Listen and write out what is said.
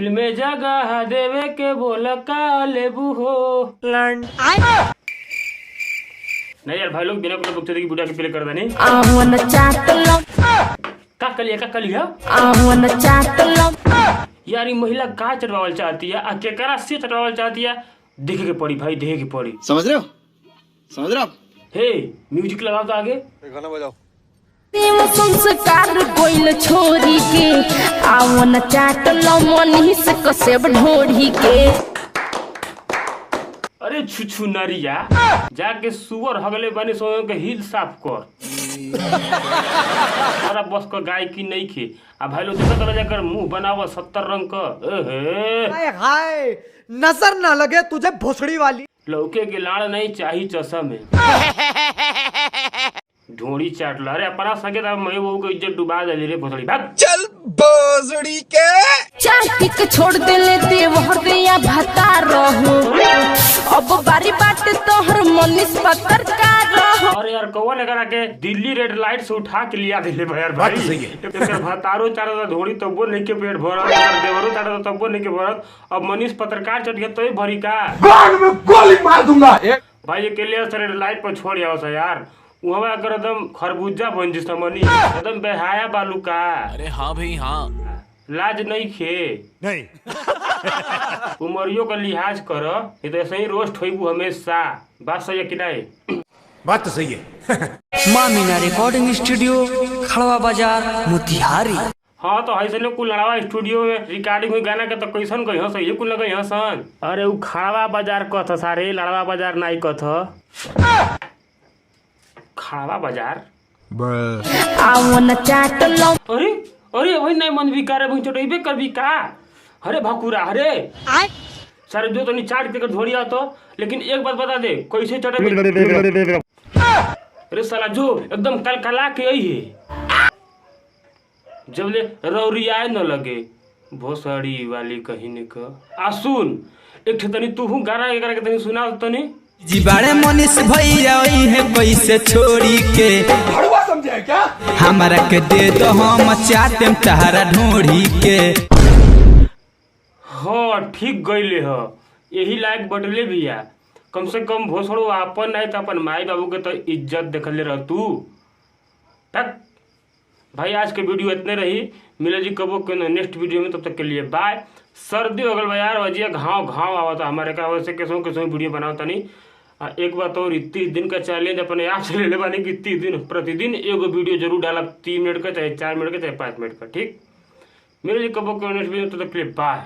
दिल में जगह देवे के बोल का लेबू हो लंड नहीं यार भाई लोग बिना कोई बुक की बुढ़ा के प्ले कर देनी का कलिया यार ये महिला का चटवावल चाहती है केकरा से चटवावल चाहती है देखे के पड़ी भाई देखे के पड़ी समझ रहे हो हे म्यूजिक लगाओ तो आगे गाना बजाओ संस्कार कोइल छोरी के आवन चाटलो मनी से कसेब ढोरी के अरे छुछु नरिया जाके सुअर हगले बने सो के हिल साफ कर सारा बस का गाय की नहीं खे आ भाई लोग देखो जाकर मुंह बनावा 70 रंग का हाय नजर ना लगे तुझे भोसड़ी वाली लौके के लाड़ नहीं चाहिए चशम में ढोड़ी चाटला अरे अपना सके तो मैं वो को इज्जत डुबा दे रे भोसड़ी भाग चल भोसड़ी के चाटी के छोड़ दे लेते वहर दिया भता रहो अब बारी बात तोहर मनीष पत्थर का रहो अरे यार कौन लगा के दिल्ली रेड लाइट से उठा के लिया दिले यार भाई तेरे भतारो चाटा धोड़ी तबो नहीं के पेट भरत देवरो चाटा तबो नहीं के भरत अब मनीष पत्रकार चट गया तो ही भरी का कान में गोली मार दूंगा भाई ये के लिए रेड लाइट पर छोड़ आओ सा यार वहाँ अगर एकदम खरबूजा बन जिस मनी एकदम बेहाया बालू का अरे हाँ भाई हाँ लाज नहीं खे नहीं उमरियों का लिहाज करो ये तो ऐसे ही रोस्ट होइबू हमेशा बात सही है कि नहीं बात तो सही है माँ मीना रिकॉर्डिंग स्टूडियो खड़वा बाजार मोतिहारी। हाँ तो ऐसे लोग कुल लड़ावा स्टूडियो में रिकॉर्डिंग हुई गाना के तो कैसन कही हंस ये कुल लगे हंसन अरे वो खड़वा बाजार कथ सारे लड़वा बाजार नहीं कथ खड़वा बाजार आवन चाटलो अरे अरे वही नहीं मन विकार है चोटे कर भी का अरे भकुरा अरे सारे दो तो नहीं चाट देकर धोड़िया तो लेकिन एक बात बता दे कैसे चटे अरे साला जो एकदम कलकला के यही है जब ले रौरियाए न लगे भोसड़ी वाली कहीं ने का आसुन एक ठतनी तू हूँ गाना एक के तनी सुना तो नहीं जी बारे मनीष भैया है पैसे छोड़ी के हड़वा समझे क्या हमारा के दे दो हम चाटे तहरा ढोड़ी के हाँ ठीक गईले ह यही लायक बटले भैया कम से कम भोसड़ो अपन नहीं तो अपन माई बाबू के तो इज्जत देखले रह तू तक भाई आज के वीडियो इतने रही मिले जी कबो के नेक्स्ट वीडियो में तब तक के लिए बाय सर्दी हो गल यार वजिया घाव आवा था हमारे का वैसे कैसों वीडियो बनाओ तनी एक बात और 30 दिन का चैलेंज अपने आप से ले ले बानी कि 30 दिन प्रतिदिन एगो वीडियो जरूर डाला 3 मिनट का चाहे 4 मिनट का चाहे 5 मिनट का ठीक मेरे जी कबो के नेक्स्ट वीडियो में तब तक के लिए बाय